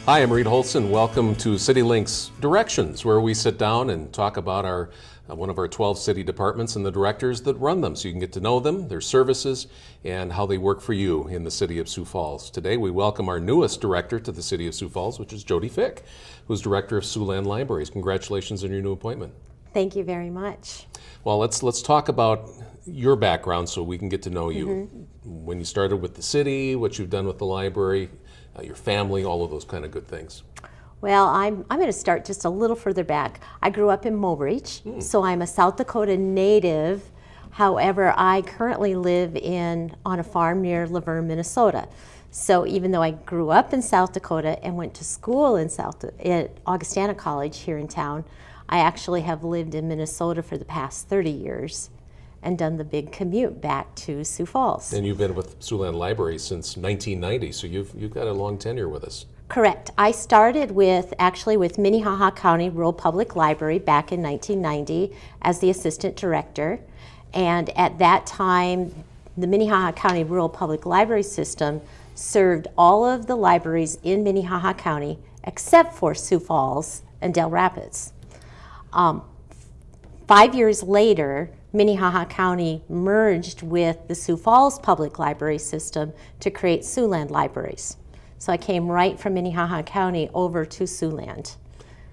Hi, I'm Reed Holson. Welcome to CityLink's Directions, where we sit down and talk about one of our 12 city departments and the directors that run them, so you can get to know them, their services, and how they work for you in the City of Sioux Falls. Today, we welcome our newest director to the City of Sioux Falls, which is Jodi Fix, who's director of Siouxland Libraries. Congratulations on your new appointment. Thank you very much. Well, let's talk about your background so we can get to know you. When you started with the city, what you've done with the library, your family, all of those kind of good things. Well, I'm going to start just a little further back. I grew up in Mobridge, so I'm a South Dakota native. However, I currently live on a farm near Laverne, Minnesota. So even though I grew up in South Dakota and went to school at Augustana College here in town, I actually have lived in Minnesota for the past 30 years and done the big commute back to Sioux Falls. And you've been with Siouxland Library since 1990, so you've got a long tenure with us. Correct. I started with Minnehaha County Rural Public Library back in 1990 as the assistant director. And at that time, the Minnehaha County Rural Public Library system served all of the libraries in Minnehaha County except for Sioux Falls and Del Rapids. 5 years later, Minnehaha County merged with the Sioux Falls Public Library system to create Siouxland Libraries. So I came right from Minnehaha County over to Siouxland.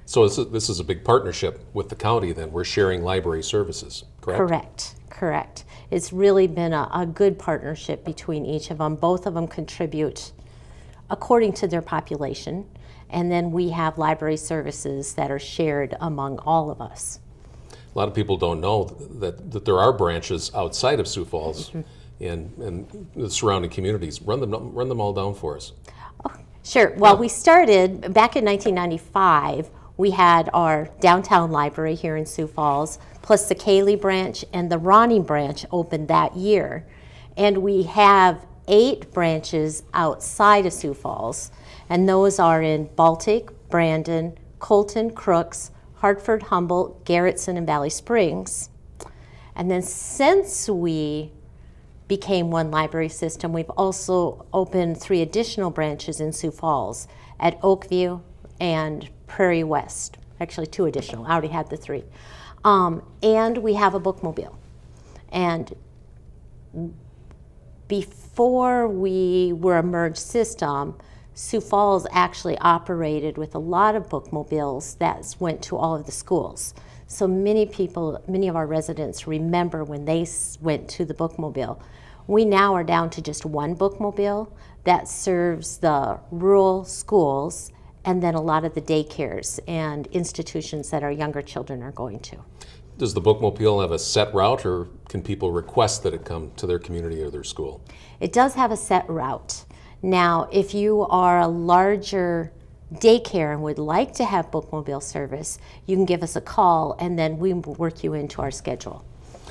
So this is a big partnership with the county then. We're sharing library services, correct? Correct. It's really been a good partnership between each of them. Both of them contribute according to their population. And then we have library services that are shared among all of us. A lot of people don't know that there are branches outside of Sioux Falls and the surrounding communities. Run them all down for us. Oh, sure. Well, we started back in 1995. We had our downtown library here in Sioux Falls, plus the Cayley branch and the Ronnie branch opened that year. And we have 8 branches outside of Sioux Falls, and those are in Baltic, Brandon, Colton, Crooks, Hartford, Humboldt, Garrettson, and Valley Springs. And then since we became one library system, we've also opened 3 additional branches in Sioux Falls at Oakview and Prairie West. Actually 2 additional, I already had the 3. And we have a Bookmobile. And before we were a merged system, Sioux Falls actually operated with a lot of bookmobiles that went to all of the schools. So many of our residents remember when they went to the bookmobile. We now are down to just one bookmobile that serves the rural schools and then a lot of the daycares and institutions that our younger children are going to. Does the bookmobile have a set route, or can people request that it come to their community or their school? It does have a set route. Now, if you are a larger daycare and would like to have bookmobile service, you can give us a call and then we will work you into our schedule.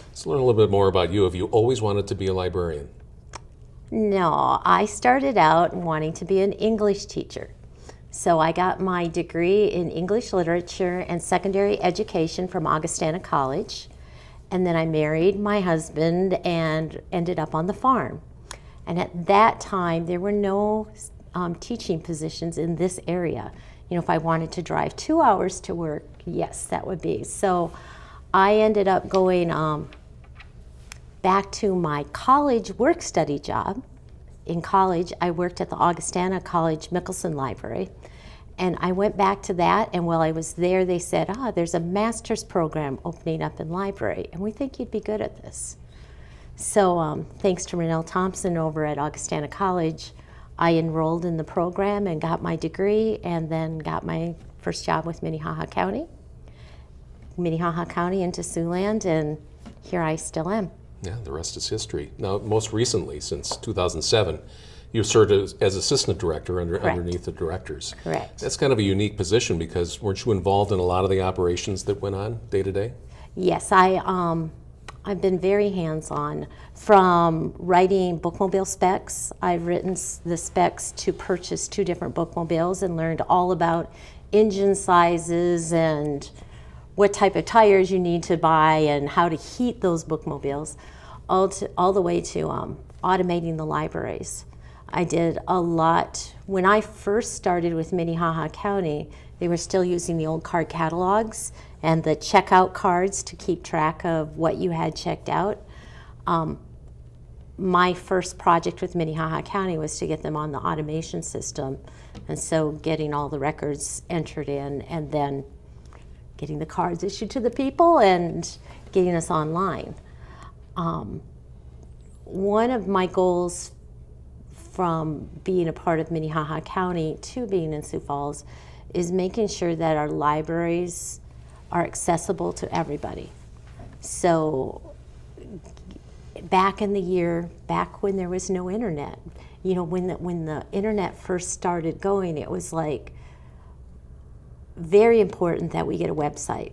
Let's learn a little bit more about you. Have you always wanted to be a librarian? No, I started out wanting to be an English teacher. So I got my degree in English literature and secondary education from Augustana College. And then I married my husband and ended up on the farm. And at that time, there were no teaching positions in this area. You know, if I wanted to drive 2 hours to work, yes, that would be. So I ended up going back to my college work-study job. In college, I worked at the Augustana College Mickelson Library. And I went back to that, and while I was there, they said, there's a master's program opening up in library, and we think you'd be good at this. So thanks to Renelle Thompson over at Augustana College, I enrolled in the program and got my degree and then got my first job with Minnehaha County into Siouxland, and here I still am. Yeah, the rest is history. Now, most recently, since 2007, you served as assistant director underneath the directors. Correct. That's kind of a unique position because weren't you involved in a lot of the operations that went on day to day? Yes, I've been very hands-on, from writing bookmobile specs. I've written the specs to purchase 2 different bookmobiles and learned all about engine sizes and what type of tires you need to buy and how to heat those bookmobiles, all the way to automating the libraries. I did a lot when I first started with Minnehaha County, they were still using the old card catalogs and the checkout cards to keep track of what you had checked out. My first project with Minnehaha County was to get them on the automation system, and so getting all the records entered in and then getting the cards issued to the people and getting us online. One of my goals from being a part of Minnehaha County to being in Sioux Falls is making sure that our libraries are accessible to everybody. So back in the year, back when there was no internet, you know, when the internet first started going, it was like very important that we get a website,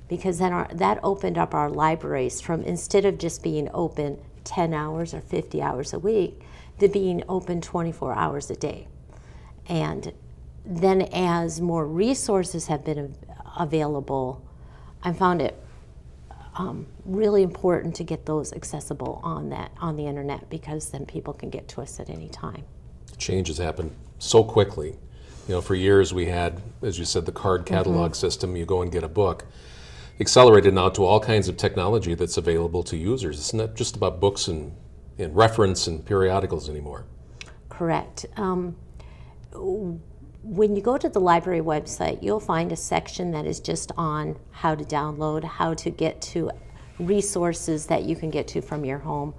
because then that opened up our libraries from, instead of just being open 10 hours or 50 hours a week, to being open 24 hours a day. And then as more resources have been available, I found it really important to get those accessible on the internet, because then people can get to us at any time. Change has happened so quickly. You know, for years we had, as you said, the card catalog system. You go and get a book. Accelerated now to all kinds of technology that's available to users. It's not just about books and reference and periodicals anymore. Correct. When you go to the library website, you'll find a section that is just on how to download, how to get to resources that you can get to from your home.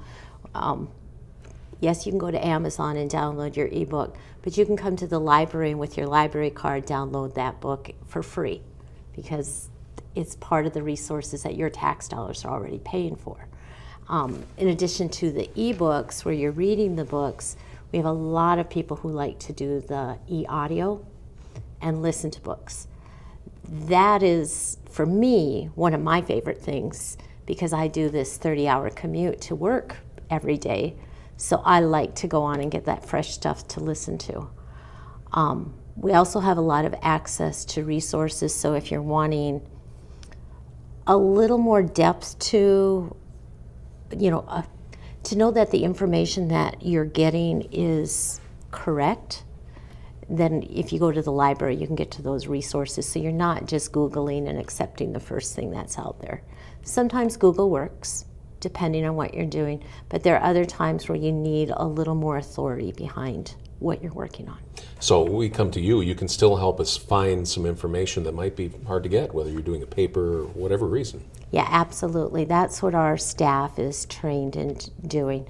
Yes, you can go to Amazon and download your ebook, but you can come to the library and with your library card download that book for free, because it's part of the resources that your tax dollars are already paying for. In addition to the ebooks where you're reading the books, we have a lot of people who like to do the e-audio and listen to books. That is, for me, one of my favorite things, because I do this 30-hour commute to work every day. So I like to go on and get that fresh stuff to listen to. We also have a lot of access to resources, so if you're wanting a little more depth to, to know that the information that you're getting is correct, then if you go to the library, you can get to those resources. So you're not just Googling and accepting the first thing that's out there. Sometimes Google works, depending on what you're doing, but there are other times where you need a little more authority behind what you're working on. So we come to you, you can still help us find some information that might be hard to get, whether you're doing a paper or whatever reason. Yeah, absolutely. That's what our staff is trained in doing,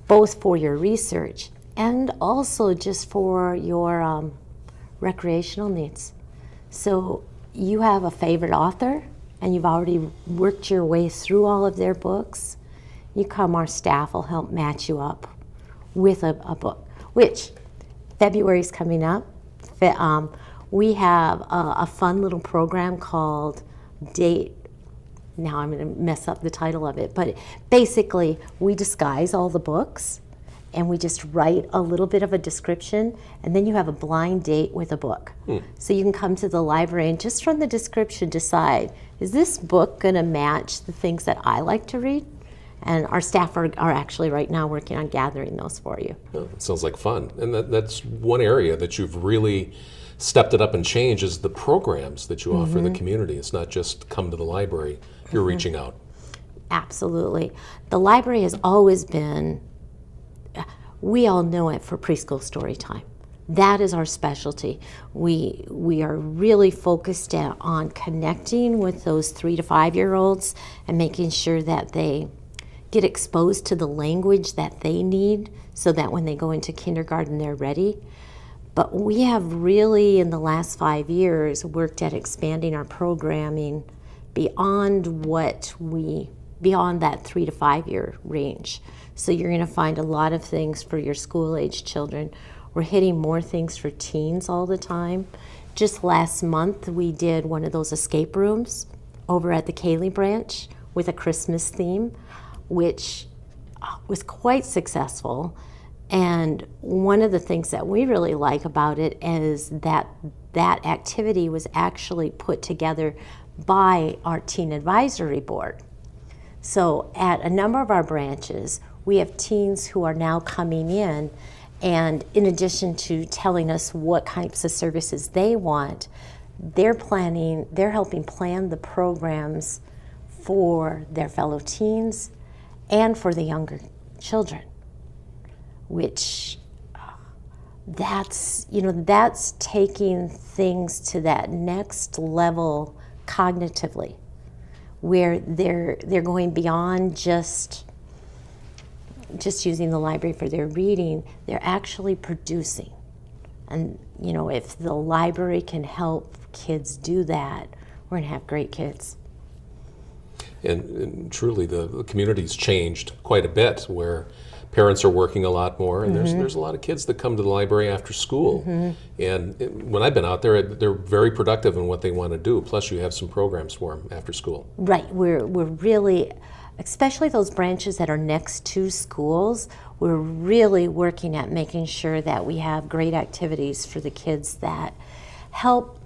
both for your research and also just for your recreational needs. So you have a favorite author and you've already worked your way through all of their books, you come, our staff will help match you up with a book, which February's coming up. We have a fun little program called Date. Now I'm going to mess up the title of it, but basically we disguise all the books and we just write a little bit of a description, and then you have a blind date with a book. So you can come to the library and just from the description decide, is this book going to match the things that I like to read? And our staff are actually right now working on gathering those for you. Oh, it sounds like fun. And that's one area that you've really stepped it up and changed, is the programs that you offer the community. It's not just come to the library, you're reaching out. Absolutely. The library has always been, we all know it for preschool story time. That is our specialty. We are really focused on connecting with those 3 to 5 year olds and making sure that they get exposed to the language that they need so that when they go into kindergarten they're ready. But we have really, in the last 5 years, worked at expanding our programming beyond that 3 to 5 year range. So you're going to find a lot of things for your school-age children. We're hitting more things for teens all the time. Just last month, we did one of those escape rooms over at the Kaylee branch with a Christmas theme, which was quite successful. And one of the things that we really like about it is that that activity was actually put together by our teen advisory board. So at a number of our branches, we have teens who are now coming in And in addition to telling us what types of services they want, they're helping plan the programs for their fellow teens and for the younger children, which that's taking things to that next level cognitively, where they're going beyond just using the library for their reading. They're actually producing. And if the library can help kids do that, we're going to have great kids. And truly, the community's changed quite a bit, where parents are working a lot more, and there's a lot of kids that come to the library after school. And when I've been out there, they're very productive in what they want to do. Plus, you have some programs for them after school. Right. We're really, especially those branches that are next to schools, we're really working at making sure that we have great activities for the kids that help.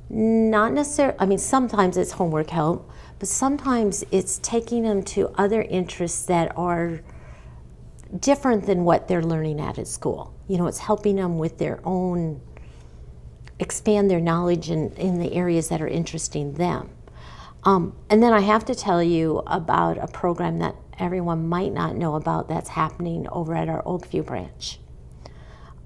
Not necessarily, sometimes it's homework help, but sometimes it's taking them to other interests that are different than what they're learning at school. It's helping them with their own, expand their knowledge in the areas that are interesting them. And then I have to tell you about a program that everyone might not know about that's happening over at our Oakview branch.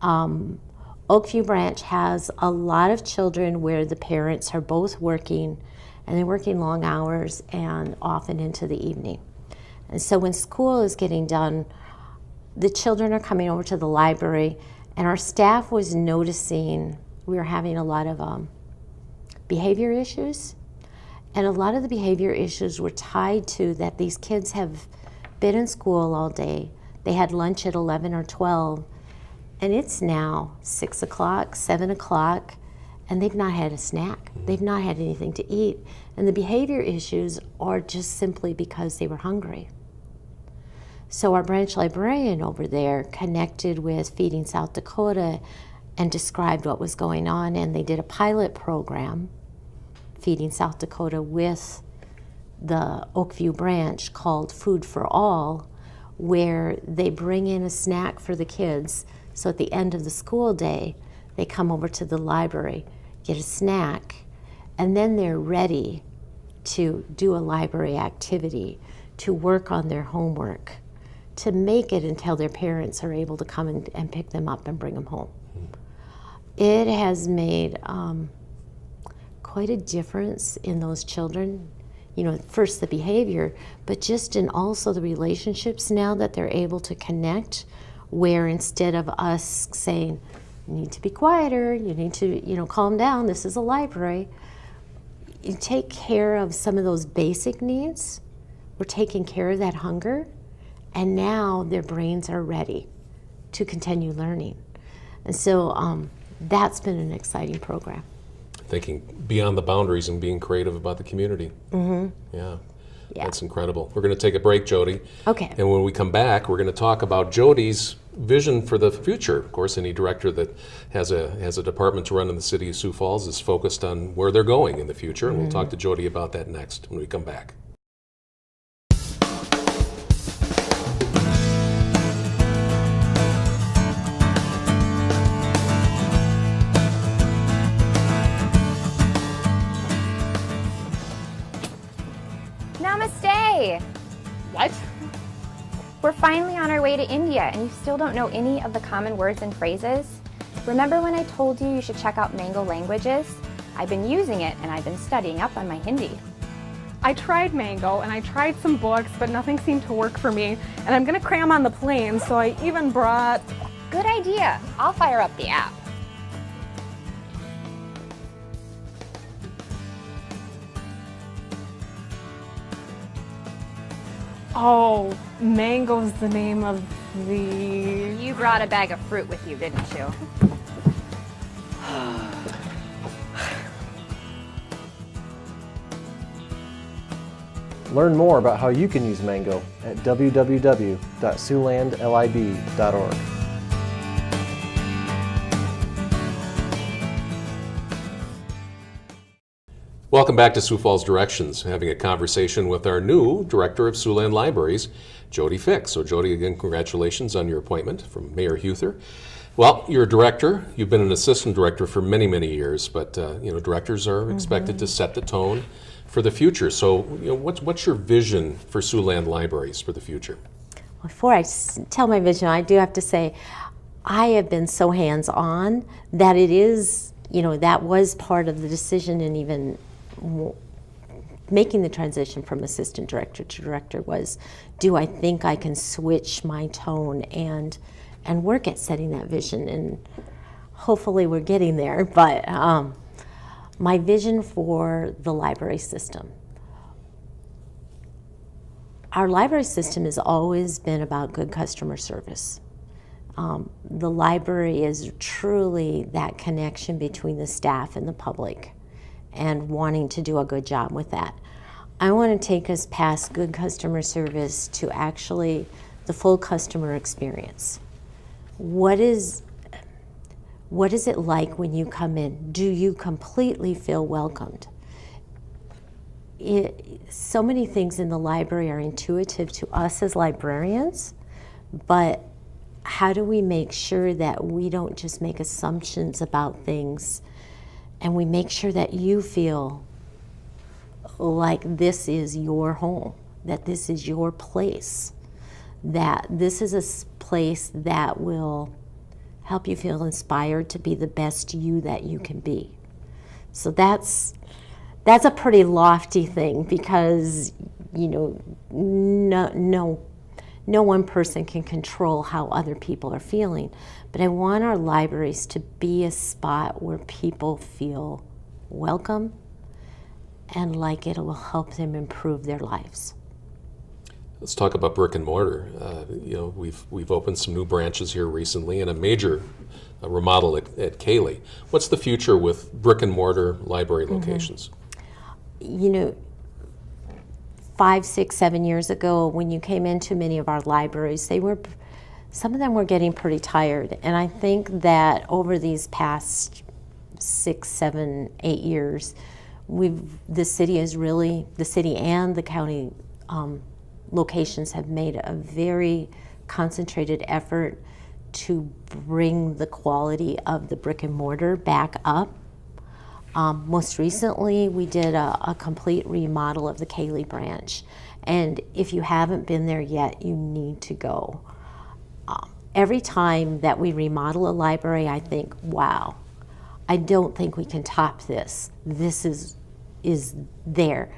Oakview branch has a lot of children where the parents are both working, and they're working long hours and often into the evening. And so when school is getting done, the children are coming over to the library, and our staff was noticing we were having a lot of behavior issues. And a lot of the behavior issues were tied to that these kids have been in school all day. They had lunch at 11 or 12, and it's now 6 o'clock, 7 o'clock, and they've not had a snack. They've not had anything to eat. And the behavior issues are just simply because they were hungry. So our branch librarian over there connected with Feeding South Dakota and described what was going on, and they did a pilot program, Feeding South Dakota, with the Oakview branch called Food for All, where they bring in a snack for the kids. So at the end of the school day, they come over to the library, get a snack, and then they're ready to do a library activity, to work on their homework, to make it until their parents are able to come and pick them up and bring them home. It has made quite a difference in those children. First the behavior, but just in also the relationships now that they're able to connect, where instead of us saying, you need to be quieter, you need to, calm down, this is a library, you take care of some of those basic needs. We're taking care of that hunger, and now their brains are ready to continue learning. And so that's been an exciting program. Thinking beyond the boundaries and being creative about the community. Yeah. That's incredible. We're going to take a break, Jodi. Okay. And when we come back, we're going to talk about Jodi's vision for the future. Of course, any director that has a department to run in the City of Sioux Falls is focused on where they're going in the future, and we'll talk to Jodi about that next when we come back. Namaste! What? We're finally on our way to India, and you still don't know any of the common words and phrases? Remember when I told you should check out Mango Languages? I've been using it, and I've been studying up on my Hindi. I tried Mango, and I tried some books, but nothing seemed to work for me. And I'm gonna cram on the plane, so I even brought... Good idea. I'll fire up the app. Oh, Mango's the name of the... You brought a bag of fruit with you, didn't you? Learn more about how you can use Mango at www.siouxlandlib.org. Welcome back to Sioux Falls Directions, having a conversation with our new Director of Siouxland Libraries, Jodi Fix. So Jodi, again, congratulations on your appointment from Mayor Huther. Well, you're a director. You've been an assistant director for many, many years, but directors are expected to set the tone for the future. So, what's your vision for Siouxland Libraries for the future? Before I tell my vision, I do have to say I have been so hands-on that it is, that was part of the decision, and even making the transition from assistant director to director was, do I think I can switch my tone and work at setting that vision? And hopefully we're getting there. But my vision for the library system. Our library system has always been about good customer service. The library is truly that connection between the staff and the public, and wanting to do a good job with that. I want to take us past good customer service to actually the full customer experience. What is it like when you come in? Do you completely feel welcomed? So many things in the library are intuitive to us as librarians, but how do we make sure that we don't just make assumptions about things, and we make sure that you feel like this is your home, that this is your place, that this is a place that will help you feel inspired to be the best you that you can be. So that's a pretty lofty thing, because no one person can control how other people are feeling. But I want our libraries to be a spot where people feel welcome and like it will help them improve their lives. Let's talk about brick and mortar. We've opened some new branches here recently and a major remodel at Cayley. What's the future with brick and mortar library locations? 5, 6, 7 years ago, when you came into many of our libraries, some of them were getting pretty tired. And I think that over these past 6, 7, 8 years, the city and the county locations have made a very concentrated effort to bring the quality of the brick and mortar back up. Most recently, we did a complete remodel of the Cayley branch. And if you haven't been there yet, you need to go. Every time that we remodel a library, I think, wow, I don't think we can top this. This is there.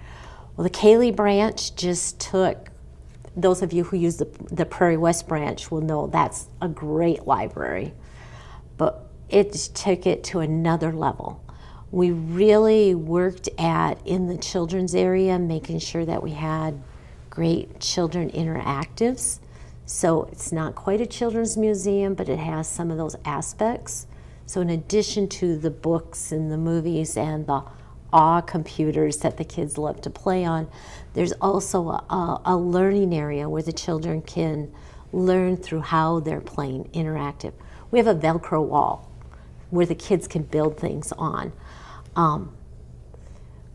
Well, the Cayley branch just took, those of you who use the Prairie West branch will know that's a great library, but it took it to another level. We really worked in the children's area, making sure that we had great children interactives. So it's not quite a children's museum, but it has some of those aspects. So in addition to the books and the movies and the computers that the kids love to play on, there's also a learning area where the children can learn through how they're playing interactive. We have a Velcro wall where the kids can build things on.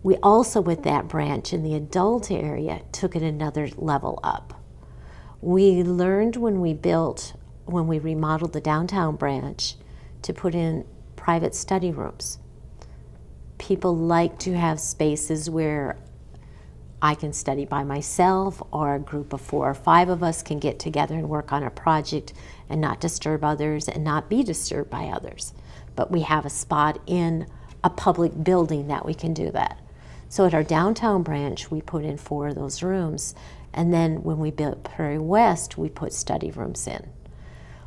We also, with that branch in the adult area, took it another level up. We learned when we remodeled the downtown branch to put in private study rooms. People like to have spaces where I can study by myself, or a group of 4 or 5 of us can get together and work on a project and not disturb others and not be disturbed by others. But we have a spot in a public building that we can do that. So at our downtown branch, we put in 4 of those rooms. And then when we built Prairie West, we put study rooms in.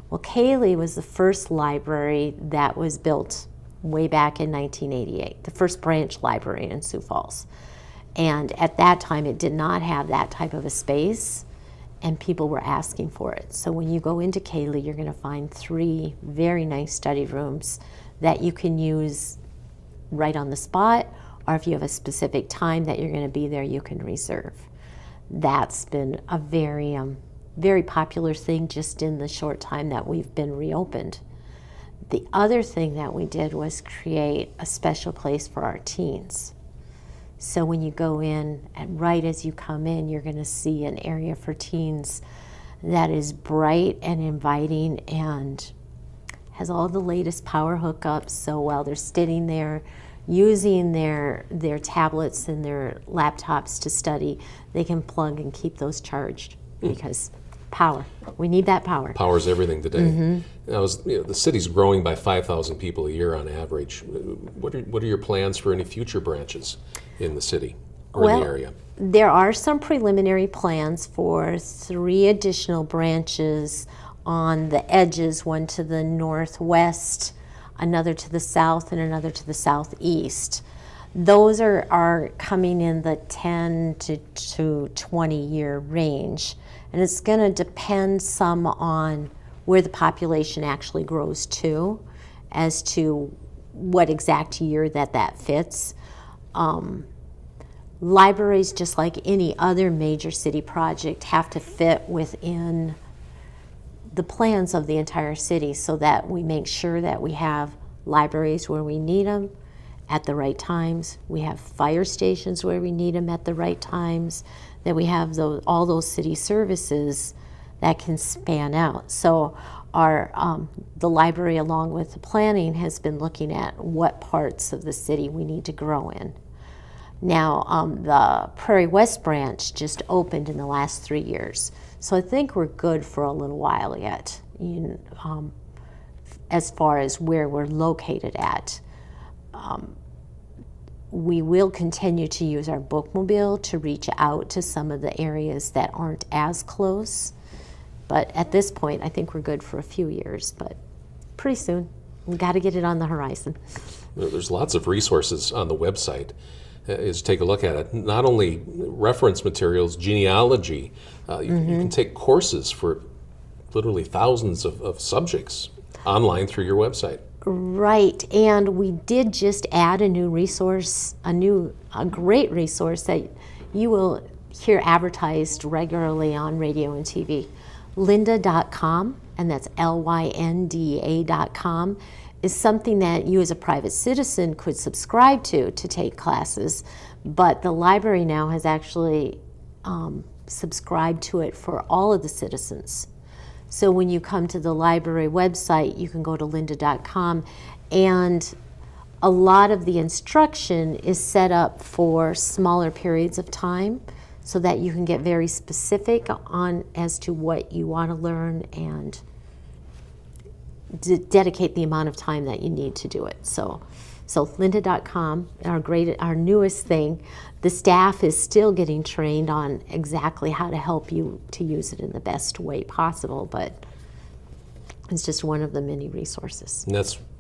Well, Cayley was the first library that was built way back in 1988, the first branch library in Sioux Falls. And at that time, it did not have that type of a space, and people were asking for it. So when you go into Cayley, you're going to find 3 very nice study rooms that you can use right on the spot, or if you have a specific time that you're going to be there, you can reserve. That's been a very, very popular thing just in the short time that we've been reopened. The other thing that we did was create a special place for our teens. So when you go in, and right as you come in, you're going to see an area for teens that is bright and inviting and has all the latest power hookups. So while they're sitting there using their tablets and their laptops to study, they can plug and keep those charged because power. We need that power. Power's everything today. Now, the city's growing by 5,000 people a year on average. What are your plans for any future branches in the city or in the area? There are some preliminary plans for 3 additional branches on the edges, one to the northwest, another to the south, and another to the southeast. Those are coming in the 10 to 20 year range. And it's going to depend some on where the population actually grows to, as to what exact year that fits. Libraries, just like any other major city project, have to fit within the plans of the entire city so that we make sure that we have libraries where we need them at the right times. We have fire stations where we need them at the right times, that we have all those city services that can span out. So the library, along with the planning, has been looking at what parts of the city we need to grow in. Now, the Prairie West branch just opened in the last 3 years. So I think we're good for a little while yet, as far as where we're located at. We will continue to use our Bookmobile to reach out to some of the areas that aren't as close. But at this point, I think we're good for a few years, but pretty soon, we've got to get it on the horizon. There's lots of resources on the website. Take a look at it. Not only reference materials, genealogy, you can take courses for literally thousands of subjects online through your website. Right, and we did just add a new resource, a great resource that you will hear advertised regularly on radio and TV. Lynda.com, and that's LYNDA.com, is something that you as a private citizen could subscribe to take classes, but the library now has actually subscribed to it for all of the citizens. So when you come to the library website, you can go to lynda.com, and a lot of the instruction is set up for smaller periods of time so that you can get very specific on as to what you want to learn and dedicate the amount of time that you need to do it. So lynda.com, our newest thing, the staff is still getting trained on exactly how to help you to use it in the best way possible, but it's just one of the many resources. And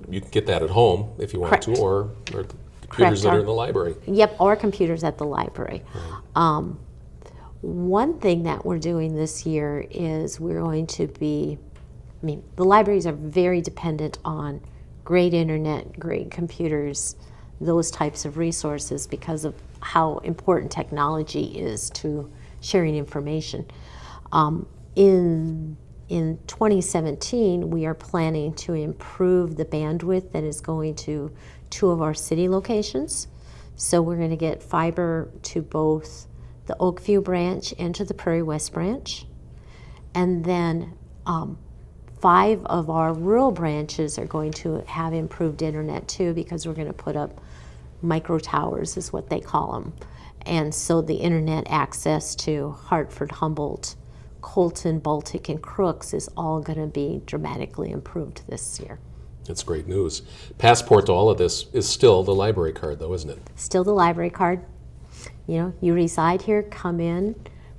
you can get that at home if you want to, or the computers that are in the library. Yep, or computers at the library. Right. One thing that we're doing this year is we're going to be, the libraries are very dependent on great internet, great computers, those types of resources because of how important technology is to sharing information. In 2017, we are planning to improve the bandwidth that is going to 2 of our city locations. So we're going to get fiber to both the Oakview branch and to the Prairie West branch. And then 5 of our rural branches are going to have improved internet too, because we're going to put up micro towers is what they call them. And so the internet access to Hartford, Humboldt, Colton, Baltic, and Crooks is all going to be dramatically improved this year. That's great news. Passport to all of this is still the library card, though, isn't it? Still the library card. You reside here, come in,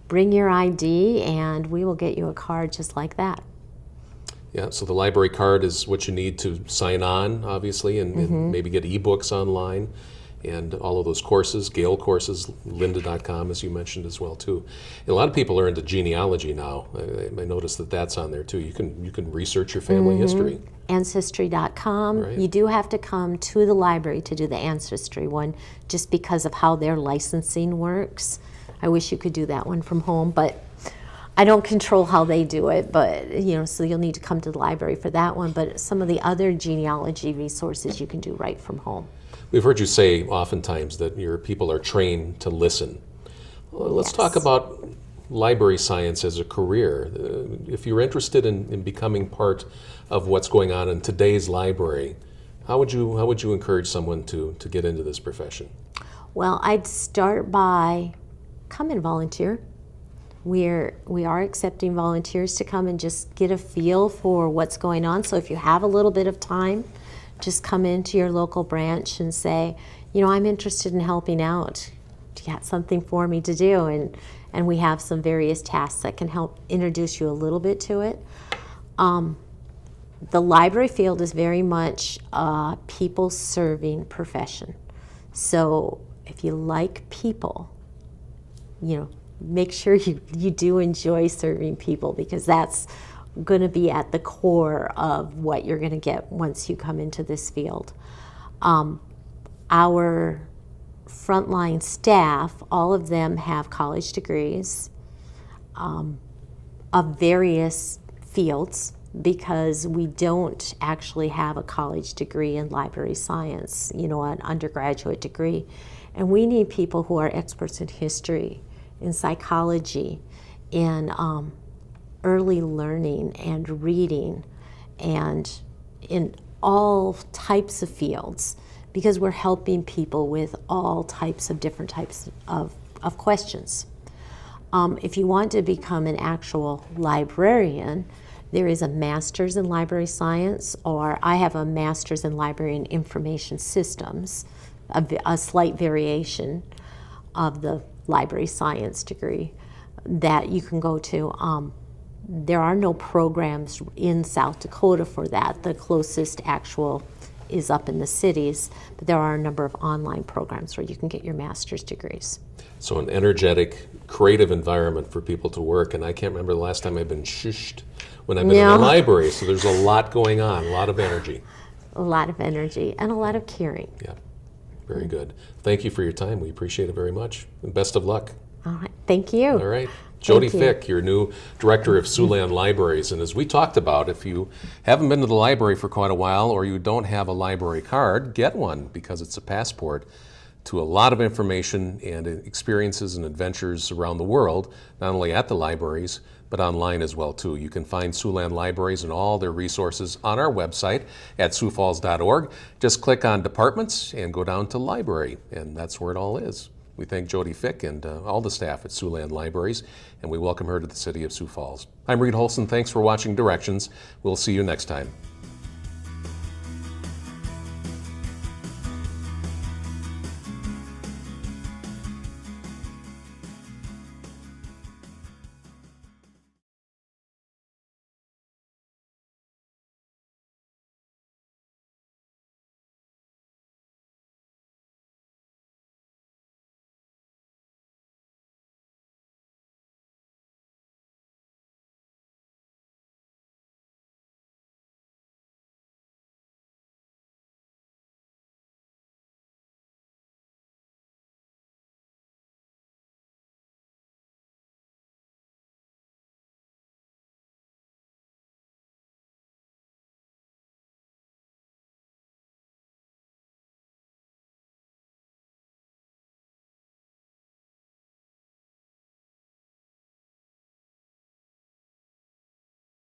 bring your ID, and we will get you a card just like that. Yeah, so the library card is what you need to sign on, obviously, and maybe get ebooks online, and all of those courses, Gale courses, lynda.com, as you mentioned as well, too. And a lot of people are into genealogy now. I noticed that that's on there, too. You can research your family history. Ancestry.com. Right. You do have to come to the library to do the Ancestry one, just because of how their licensing works. I wish you could do that one from home, but I don't control how they do it, but so you'll need to come to the library for that one. But some of the other genealogy resources you can do right from home. We've heard you say oftentimes that your people are trained to listen. Well, let's Yes. talk about library science as a career. If you're interested in becoming part of what's going on in today's library, how would you encourage someone to get into this profession? Well, I'd start by come and volunteer. We are accepting volunteers to come and just get a feel for what's going on. So if you have a little bit of time, just come into your local branch and say, I'm interested in helping out. Do you got something for me to do? And we have some various tasks that can help introduce you a little bit to it. The library field is very much a people-serving profession. So if you like people, make sure you do enjoy serving people, because that's going to be at the core of what you're going to get once you come into this field. Our frontline staff, all of them have college degrees of various fields, because we don't actually have a college degree in library science, an undergraduate degree. And we need people who are experts in history, in psychology, in early learning and reading, and in all types of fields, because we're helping people with all types of different types of questions. If you want to become an actual librarian, there is a master's in library science, or I have a master's in library and information systems, a slight variation of the library science degree that you can go to. There are no programs in South Dakota for that. The closest actual is up in the cities, but there are a number of online programs where you can get your master's degrees. So an energetic, creative environment for people to work, and I can't remember the last time I've been shushed when I've been in the library, so there's a lot going on, a lot of energy. A lot of energy and a lot of caring. Yeah, very good. Thank you for your time. We appreciate it very much, and best of luck. All right, thank you. All right. Jodi you. Fix, your new director of Siouxland Libraries. And as we talked about, if you haven't been to the library for quite a while, or you don't have a library card, get one, because it's a passport to a lot of information and experiences and adventures around the world, not only at the libraries, but online as well too. You can find Siouxland Libraries and all their resources on our website at siouxfalls.org. Just click on departments and go down to library, and that's where it all is. We thank Jodi Fix and all the staff at Siouxland Libraries, and we welcome her to the City of Sioux Falls. I'm Reed Holson. Thanks for watching Directions. We'll see you next time.